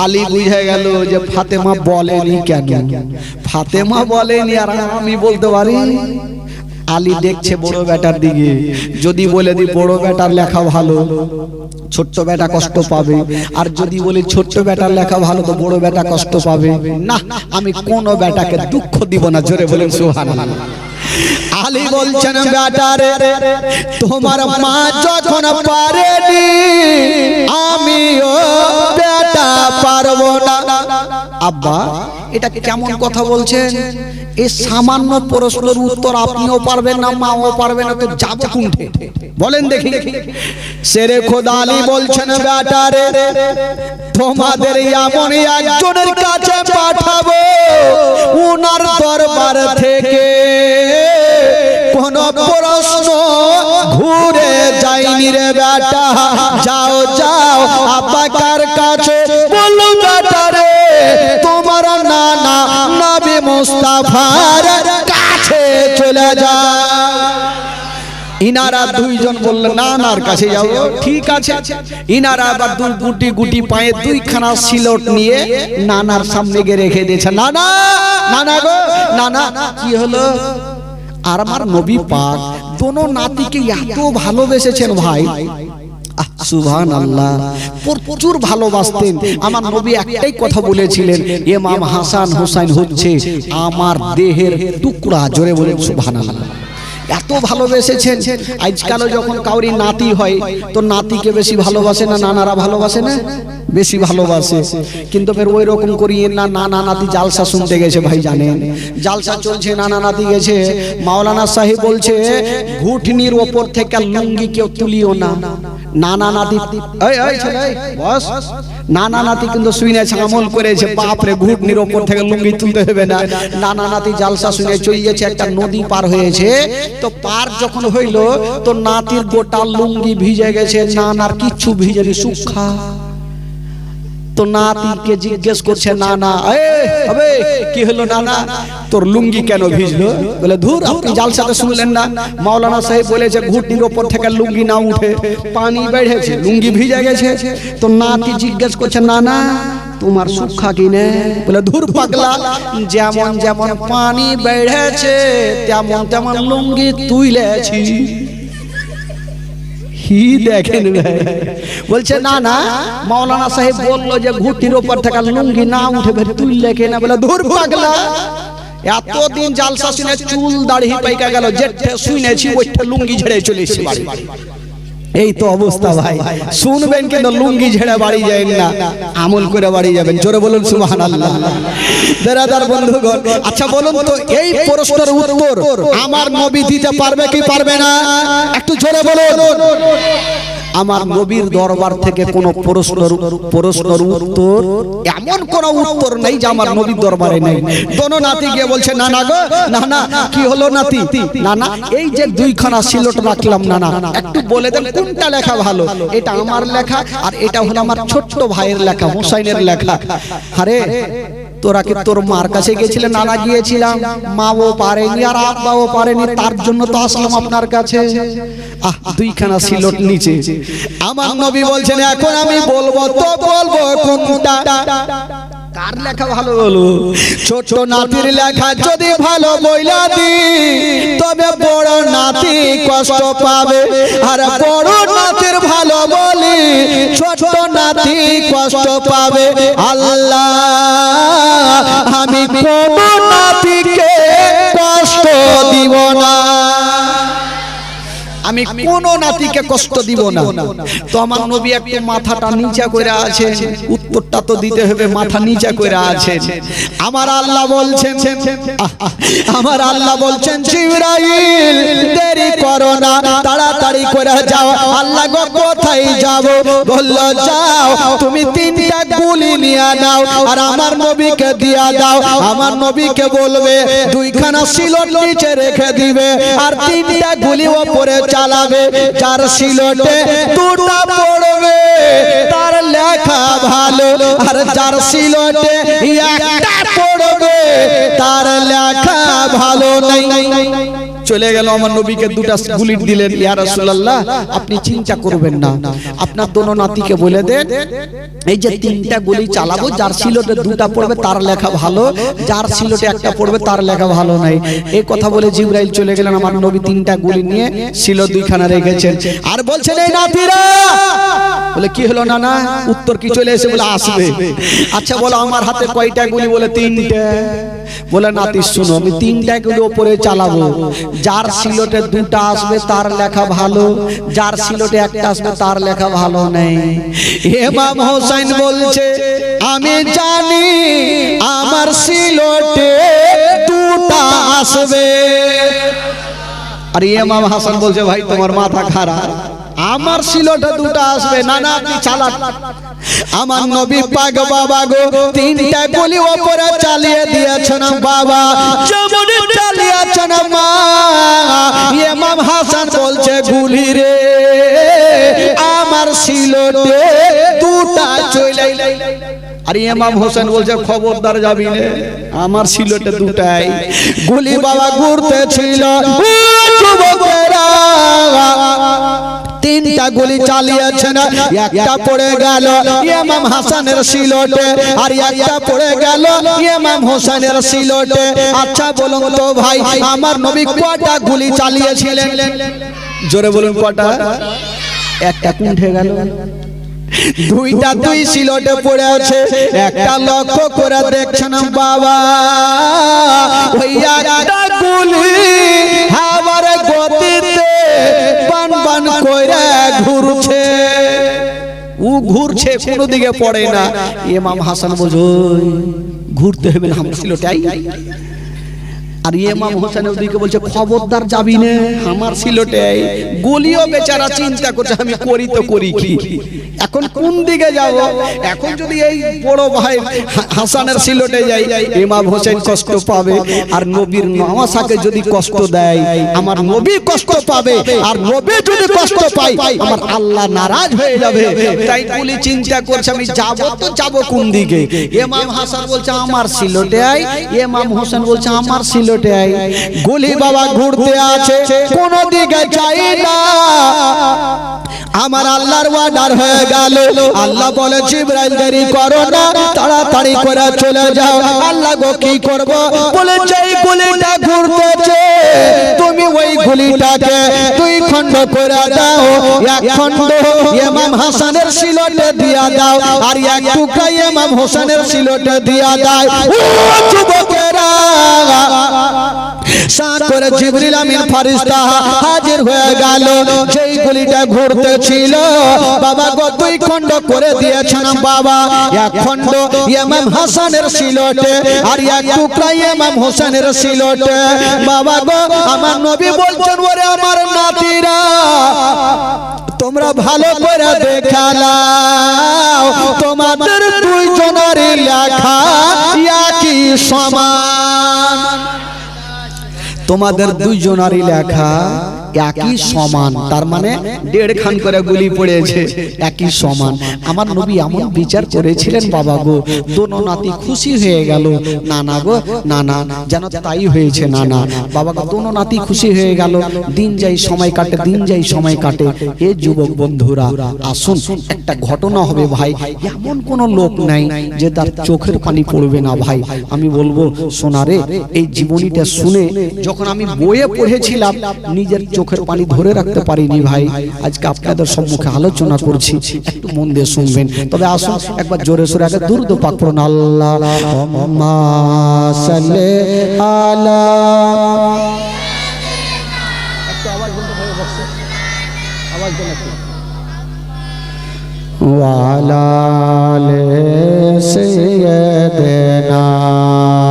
আলী বুঝে গেল যে ফাতেমা বলেনি কেন, ফাতেমা বলেনি আর আমি বলতে পারি। আলী দেখছে বড় বেটার দিকে, যদি বলে দি বড় বেটার লেখা ভালো ছোট্ট বেটা কষ্ট পাবে, আর যদি বলি ছোট্ট বেটার লেখা ভালো তো বড় বেটা কষ্ট পাবে, না আমি কোন বেটাকে দুঃখ দিব না। জোরে বলেন সুবহানাল্লাহ। আলী বলছেন বেটারে তোমার মা যখন পারেনি আমিও বেটা পারবো না। আব্বা এটা কেমন কথা বলছেন? এই সামান্য প্রশ্নের উত্তর আপনিও পারবেন না, মাও পারবেন না, তো যাবো কোনঠে বলেন দেখি। শেরে খোদা আলী বলছেন বেটারে তোমাদের এমন একজনের কাছে পাঠাবো উনার দরবার থেকে কোন প্রশ্ন ঘুরে যায়নি রে বেটা। যাও যাও আব্বাকার কাছে বলো বেটারে তোমার নানা নবী মুস্তাফার কাছে চলে যাও। ইনারা দুইজন বললেন নানার কাছে যাও। ঠিক আছে, ইনারা আবার দুই গুটি গুটি পায়ে দুইখানা সিলট নিয়ে নানার সামনে গিয়ে রেখে দিয়েছে। নানা নানা গো নানা কি হলো? আর আমার নবী পাক দোনো নাতিকে এত ভালোবেসেছেন ভাই, সুবহানাল্লাহ, প্রচুর ভালোবাসতেন। আমার নবী একটাই কথা বলেছিলেন, ইমাম হাসান হুসাইন হচ্ছে আমার দেহের টুকরা। জোরে বলেন সুবহানাল্লাহ। এত ভালোবেসেছেন। আজকালও যখন কাউরি নাতি হয় তো নাতিকে বেশি ভালোবাসে না নানারা ভালোবাসে না? বেশি ভালোবাসে। কিন্তু ফের ওই রকম করিয়ে না নানা নাতি জালসা শুনতে গেছে ভাই, জানেন জালসা চলছে, নানা নাতি গেছে, মাওলানা সাহেব বলছে ঘুটনির ওপর থেকে লুঙ্গি কেউ তুলিও না। নানা নাতি বস নানা নাতি কিন্তু শুনেছে, আমল করেছে, বাপরে ঘুটনির ওপর থেকে লুঙ্গি তুলতে হবে না। নানা নাতি জালসা শুনে চলে গেছে, একটা নদী পার হয়েছে, তো পার যখন হইল তো নাতির গোটা লুঙ্গি ভিজে গেছে, নানার কিচ্ছু ভিজেনি, শুকনা। তো নাতিকে জিজ্ঞেস করছে নানা কি হলো নানা তোর লুঙ্গি কেন ভিজলো? বলে ধুর আপনি জালসাতে শুনলেন না, মাওলানা সাহেব বলেছে ঘুটনির ওপর থেকে লুঙ্গি না উঠে পানি বেড়েছে লুঙ্গি ভিজে গেছে। তো নাতি জিজ্ঞেস করছে নানা তোমার সুখা কিনে? বলে ধুর পাগলা, যেমন যেমন পানি বেড়েছে তেমন তেমন লুঙ্গি তুইলেছি। দেখেন বলছে না না মাওলানা সাহেব বললো যে ঘুটির ওপর থেকে লুঙ্গি না উঠে তুই লেখে না। বলে ধুর পাগলা, এতদিন জালসা শুনে চুল দাড়ি পাইকা গেল, যেটা শুনেছি ওইটা লুঙ্গি ঝেড়ে চলে এসেছি বাড়ি। এই তো অবস্থা ভাই, শুনবেন কিন্তু লুঙ্গি ঝেড়ে বাড়ি যাবেন না, আমল করে বাড়ি যাবেন। জোরে বলুন সুবহানাল্লাহ। বেরাদার বন্ধুগণ, আচ্ছা বলুন তো এই প্রশ্নের উত্তর আমার নবী দিতে পারবে কি পারবে না? একটু জোরে বলুন। আমার নবীর দরবার থেকে কোন প্রশ্নের উত্তর, এমন কোন উত্তর নেই যে আমার নবীর দরবারে নেই। দোনো নাতি গিয়ে বলছে নানা গো নানা কি হলো নাতি? নানা এই যে দুইখানা সিলট রাখলাম নানা একটু বলে দেন কোনটা লেখা ভালো? এটা আমার লেখা আর এটা হলো আমার ছোট্ট ভাইয়ের লেখা, হুসাইনের লেখা। আরে তোরা কি তোর মার কাছে গিয়েছিলে? নানা গিয়েছিলাম, মাও পারেনি আর আব্বাও পারেনি, তার জন্য তো আসলাম আপনার কাছে। দুইখানা সিলট নিচে। আমার নবী বলছেন এখন আমি বলবো তো বলবো কোনটা? কার লেখা ভালো বলো? ছোট নাতির লেখা যদি ভালো বইলা দি তবে বড় নাতি কষ্ট পাবে, আর বড় নাতির ভালো বলি ছোট নাতি কষ্ট পাবে। আল্লাহ আমি কোন নাতিকে কষ্ট দিব না, আমি কোন নাতিকে কষ্ট দিব না। তো আমার নবী একটু মাথাটা নিচা করে আছে, উত্তরটা তো দিতে হবে, মাথা নিচা করে আছে। আমার আল্লাহ বলছেন, আমার আল্লাহ বলছেন জিবরাইল দেরি করো না, তাড়াতাড়ি করে যাও। আল্লাহ গো কোথায় যাব? বললো যাও তুমি তিনটা গুলি নিয়ে নাও আর আমার নবীকে দিয়া দাও। আমার নবীকে বলবে দুইখানা সিলট নিচে রেখে দিবে আর তিনটা গুলি ওপরে চালাবে, যার সিলটে দুটা পড়বে তার লেখা ভালো, আর যার সিলটে একটা পড়বে তার লেখা ভালো নাই। চলে গেল আমার নবীকে দুটা গুলি দিলেন ইয়া রাসূলুল্লাহ আপনি চিন্তা করবেন না আপনার দোনো নাতিকে বলে দেন এই যে তিনটা গুলি চালাবো যার সিলটে দুটা পড়বে তার লেখা ভালো যার সিলটে একটা পড়বে তার লেখা ভালো নাই এই কথা বলে জিবরাইল চলে গেলেন আমার নবী তিনটা গুলি নিয়ে সিলট দুইখানা রেখেছেন আর বলছেন এই নাতিরা বলে কি হলো নানা উত্তর কি চলে এসে বলে আসবে আচ্ছা বলো আমার হাতে কয়টা গুলি বলে তিনটা বলে নাতি শুনো আমি তিনটা গুলি উপরে চালাবো যার সিলটে দুটা আসবে তার লেখা ভালো যার সিলটে একটা আসবে তার লেখা ভালো নেই ইমাম হোসেন বলছে আমি জানি আমার সিলটে দুটা আসবে আর ইমাম হাসান বলছে ভাই তোমার মাথা খারাপ আমার সিলটে দুটা আসবে না না আপনি চালান আমার নবী পাক বাবা গো তিনটা গুলি উপরে চালিয়ে দিয়েছেন বাবা যেমন চালিয়েছেন মা ইমাম হাসান বলছে গুলি রে আমার সিলটে দুটা চলে আর ইমাম হোসেন বলছে খবরদার যাবি না আমার সিলটে দুটাই গুলি বাবা ঘুরতে ছিল যুবকেরা তিনটা গুলি চালিয়েছেন একটা পড়ে গেল ইমাম হাসানের সিলটে আর একটা পড়ে গেল ইমাম হোসেনের সিলটে আচ্ছা বলুন তো ভাই আমার নবী কয়টা গুলি চালিয়েছিলেন জোরে বলুন কয়টা একটা কুণ্ঠে গেল দুইটা দুই সিলটে পড়ে আছে একটা লক্ষ্য করে দেখছেন বাবা ওই একটা গুলি হাওয়ার গতিতে বান বান কইরা ঘুরছে ও ঘুরছে কোনো দিকে পড়ে না ইমাম হাসান বলছে ঘুরতে হবে না আমার সিলটে আই আর ইমাম হোসেন ওদিকে বলছে খবরদার যাবি না আমার সিলটে গলিও বেচারা চিন্তা করছে আমি করি তো করি কি এখন কোন দিকে যাব এখন যদি এই বড় ভাই হাসানের সিলটে যাই ইমাম হোসেন কষ্ট পাবে আর নবীর নওয়াসাকে যদি কষ্ট দেয় আমার নবী কষ্ট পাবে আর নবী যদি কষ্ট পায় আমার আল্লাহ নারাজ হয়ে যাবে তাই গুলি চিন্তা করছে আমি যাব তো যাব কোন দিকে ইমাম হাসান বলছে আমার সিলটে আই ইমাম হোসেন বলছে আমার সিলটে গুলি বাবা ঘুরতে আছে কোন দিকে যাই না আমার আল্লাহর ওয়ার্ডার হয়ে গেল আল্লাহ বলে জিবরাইল দেরি করো না তাড়াতাড়ি করে চলে যাও আল্লাহ গো কি করব বলে যেই গুলিটা ঘুরতেছে তুমি ওই গুলিটাকে দুই খণ্ড করে দাও এক খণ্ড ইমাম হাসানের সিলটে দিয়া দাও আর এক টুকরা ইমাম হোসেনের সিলটে দিয়া দাও ও যুবকেরা সাত করে জিবরিল আমিন ফেরেশতা হাজির হয়ে গেল যেই গুলিটা ঘুরতে ছিল বাবা গো দুই খণ্ড করে দিয়েছেন বাবা এক খণ্ড ইমাম হাসানের সিলটে আর এক টুকরা ইমাম হোসেনের সিলটে বাবা গো আমার নবী বলছেন ওরে আমার নাতিরা তোমরা ভালো করে দেখালাও তোমাদের দুইজনেরই লেখা একই সমান তোমাদের দুইজনেরই লেখা একই সমান তার মানে দেড় খান করে গুলি পড়েছে একই সমান আমার নবী এমন বিচার করেছিলেন বাবা গো দোনো নাতি খুশি হয়ে গেল নানা গো নানা যেন তাই হয়েছে নানা বাবা গো দোনো নাতি খুশি হয়ে গেল দিন যাই সময় কাটে দিন যাই সময় কাটে এ যুবক বন্ধুরা আসুন একটা ঘটনা হবে ভাই এমন কোন লোক নাই যে তার চোখের পানি পড়বে না ভাই আমি বলবো সোনারে এই জীবনীটা শুনে যখন আমি বইয়ে পড়েছিলাম নিজের চোখের পানি ধরে রাখতে পারিনি ভাই আজকে আপনাদের সম্মুখে আলোচনা করছি একটু মন দিয়ে শুনবেন তবে আসুন একবার জোরে সোরে আগে দুরূদ পাক পড়ুন আল্লাহুম্মা সাল্লি আলা একটু আওয়াজ বলতে ভাই বসে আওয়াজ দেন একটু ওয়া আলা আলি সাইয়্যিদিনা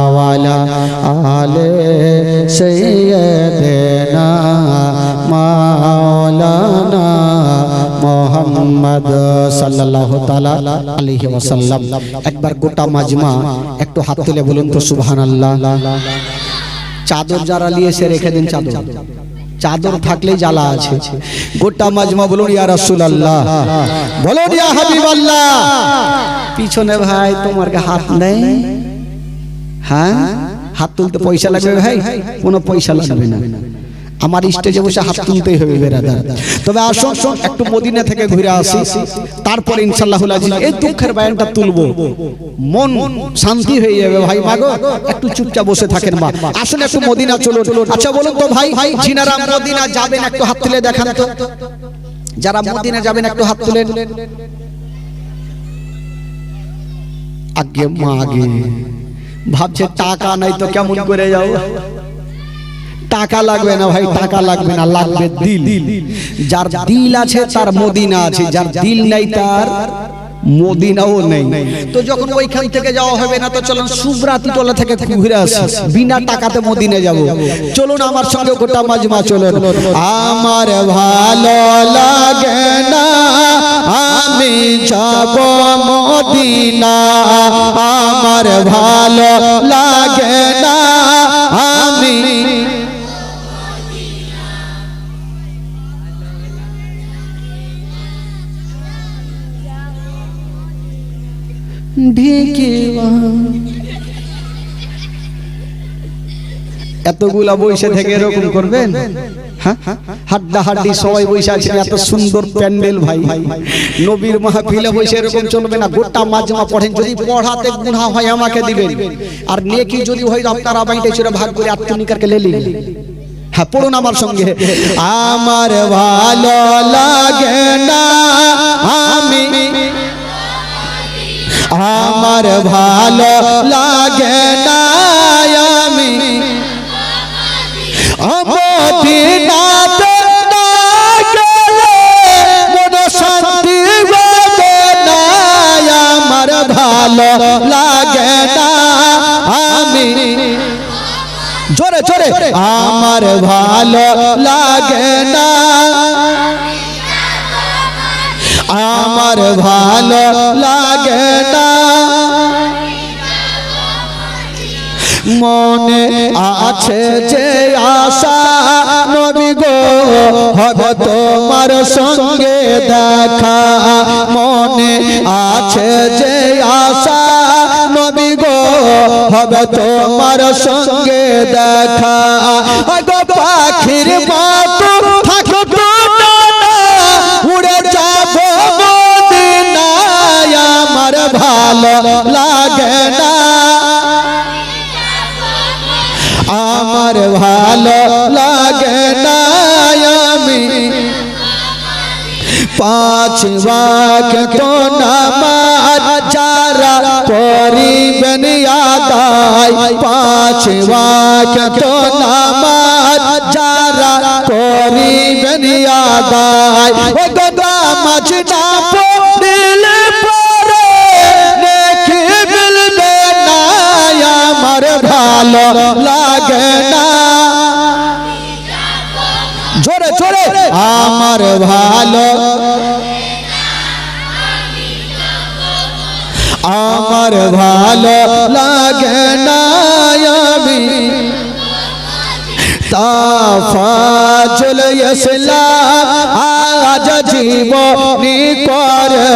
ওয়া আলা আলি সাইয়্যিদিনা মাওলানা মুহাম্মদ সাল্লাল্লাহু তাআলা আলাইহি ওয়াসাল্লাম একবার গোটা মাজমা একটু হাত তুলে বলুন তো সুবহানাল্লাহ চাদর যারা নিয়েছে রেখে দিন চাদর চাদর থাকলেই জ্বালা আছে গোটা মাজমা বলুন ইয়া রাসূলুল্লাহ বলুন ইয়া হাবিবাল্লাহ পিছনে ভাই তোমার কে হাত নেই হ্যাঁ হাত তুলতে পয়সা লাগবে ভাই কোনো পয়সা লাগবে না আমার স্টেজে বসে হাত তুলতেই হবে বেরাদার। তবে আসুন একটু মদিনা থেকে ঘুরে আসি, তারপরে ইনশাআল্লাহুল আজিজ এই দুঃখের বয়ানটা তুলবো, মন শান্তি হয়ে যাবে। ভাই মাগো একটু চুপচাপ বসে থাকেন মা, আসুন একটু মদিনা চলুন। আচ্ছা বলুন তো ভাই, যিনারা মদিনা যাবেন একটু হাত তুলে দেখান তো, যারা মদিনা যাবেন একটু হাত তুলেন। আগে মা আগে ভাবছে টাকা নাই তো কেমন করে যাও। টাকা লাগবে না ভাই, টাকা লাগবে না, লাগবে দিল। যার দিল আছে তার মদিনা আছে, যার দিল নাই তার মদিনাও নেই। তো যখন ওইখান থেকে যাওয়া হবে না, তো চলুন সুব্রাতি টোলা থেকে ঘুরে আসি, বিনা টাকাতে মদিনা যাব। চলুন আমার সঙ্গে গোটা মাজমা চলুন। আমার ভালো লাগে না আমি যাব মদিনা, আমার ভালো লাগে না আমি এতগুলা বসে থেকে এরকম করবেন? হাড্ডা হাড্ডি সবাই বসে আছেন, এত সুন্দর প্যান্ডেল ভাই, নবীর মাহফিলে বসে এরকম চলবে না। গোটা মাজমা পড়েন, যদি পড়াতে গুনাহ হয় আমাকে দিবেন, আর নেকি যদি হয় আপনারা বাইটে চড়ে ভাগ করে আত্মনিকারকে লেলি। হ্যাঁ পড়ুন আমার সঙ্গে। আমার ভালো লাগে না আমি, আমার ভালো লাগে না আমি মদিনাতে না গেলে মন শান্তি হবে না, আমার ভালো লাগে না আমি, জোরে জোরে আমার ভালো লাগে না, আমার ভালো লাগে না। মনে আছে যে আশা নবী গো হবে তোমার সঙ্গে দেখা, মনে আছে যে আশা নবী গো হবে তোমার সঙ্গে দেখা। গো পাখির মতো থাকো তো উড়ে যাব মদিনায়, আমার ভালো লাগে না, আমার ভালো লাগে না আমি পাঁচ ওয়াক্ত নামাজ যারা করিবেন আদায়, পাঁচ ওয়াক্ত নামাজ যারা করিবেন আদায়, ও গদা মাছ না পড়লে পরে নেকি মিলবে না, আমার ভালো লাগে না, জোরে জোরে আমার ভালো, আমার ভালো লাগে না আমি তাফাজুল ইসলাম আজ জীবনী করে,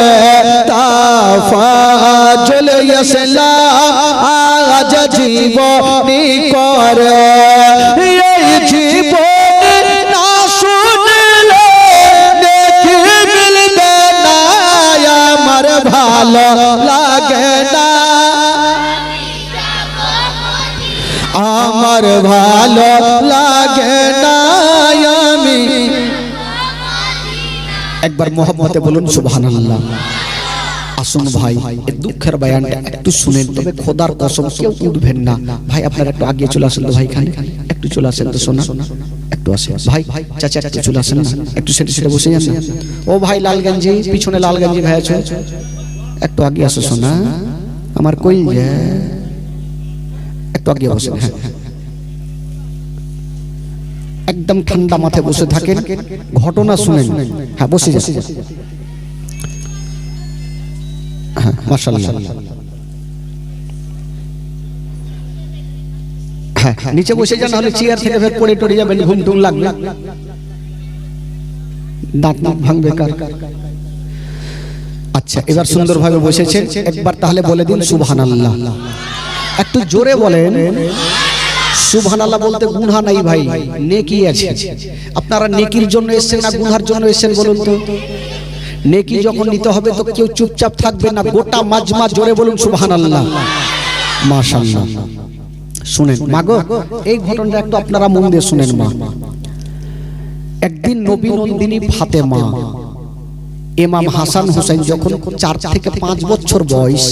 তাফাজুল ইসলাম আজ জীবনী করে, এই জীবন না শুনলে নেকি মিলবে না, আমার ভালো লাগে না, আমার ভালো লাগে না আমি। একবার মোহাম্মতে বলুন সুবহানাল্লাহ। আসুন ভাই এই দুঃখের বয়ানটা একটু শুনেন, তবে খোদার কসম কেউ উঠবেন না ভাই। আপনারা একটু আগে চলে আসেন তো ভাই, খালি একটু চলে আসেন তো সোনা, একটু আসেন ভাই, চাচা একটু চলে আসেন না, একটু সেটে সেটে বসে যান না। ও ভাই লালগঞ্জি, পিছনে লালগঞ্জি ভাই আছে, একটু আগে আসো সোনা আমার, কই যে একটু আগে বসেন। হ্যাঁ একদম ঠান্ডা মাথায় বসে থাকেন, ঘটনা শুনেন। হ্যাঁ বসে যান। হ্যাঁ মাশাআল্লাহ। হ্যাঁ নিচে বসে যান, নাহলে চেয়ার থেকে ফের পড়ে টড়ে যাবেন, ঘুম টুম লাগবে, দাঁত নাক ভাঙবে কার। আচ্ছা এবার সুন্দরভাবে বসেছেন, একবার তাহলে বলে দিন সুবহানাল্লাহ, একটু জোরে বলেন সুবহানাল্লাহ বলতে গুনাহ নাই ভাই, নেকি আছে। আপনারা নেকির জন্য এসেছেন না গুনার জন্য এসেছেন বলুন তো? নেকি যখন নিতে হবে তো কেউ চুপচাপ থাকবে না, গোটা মাজমা জোরে বলুন সুবহানাল্লাহ, মাশাআল্লাহ। শুনেন মা গো, এই ঘটনাটা একটু আপনারা মন দিয়ে শুনেন মা। একদিন নবী নন্দিনী ফাতেমা ইমাম হাসান হুসাইন যখন 4 থেকে 5 বছর বয়স,